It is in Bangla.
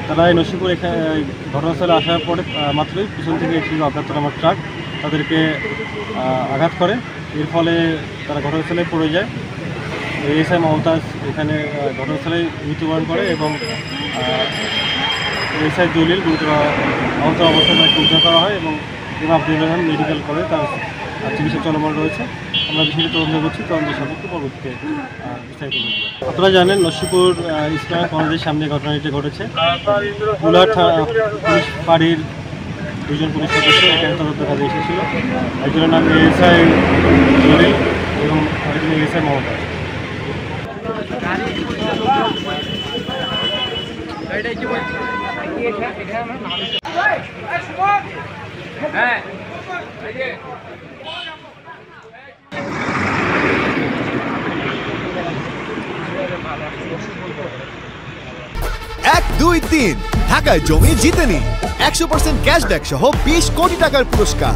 তারা এই নসিপুর এখানে ঘটনাস্থলে আসার পরে মাত্রই পিছন থেকে একটি অজ্ঞাত নামক ট্রাক তাদেরকে আঘাত করে। এর ফলে তারা ঘটনাস্থলে পড়ে যায়। এএসআই মমতাজ এখানে ঘটনাস্থলে মৃত্যুবরণ করে এবং এএসআই দলিল গুরুতর আহত অবস্থায় তাকে উদ্ধার করা হয় এবং আব্দুল রহমান মেডিকেল করে তার চিকিৎসা চলমান রয়েছে। আমরা বিষয়টি তদন্ত করছি, তদন্ত সাপেক্ষে পরবর্তীতে বিস্তারিত করব। আপনারা জানেন নসিপুর ইসলামিক কলেজের সামনে ঘটনাটি ঘটেছে। কুলার পুলিশ ফাঁড়ির দুজন পুলিশ সদস্য এখানে তদন্ত কাজে এসেছিল। একজনের নাম এএসআই দলিল এবং আরেকজন এএসআই মমতাজ। হ্যাঁ 1, 2, 3 ঢাকায় জমি জিতে নিন 100% ক্যাশব্যাক সহ 20 কোটি টাকার পুরস্কার।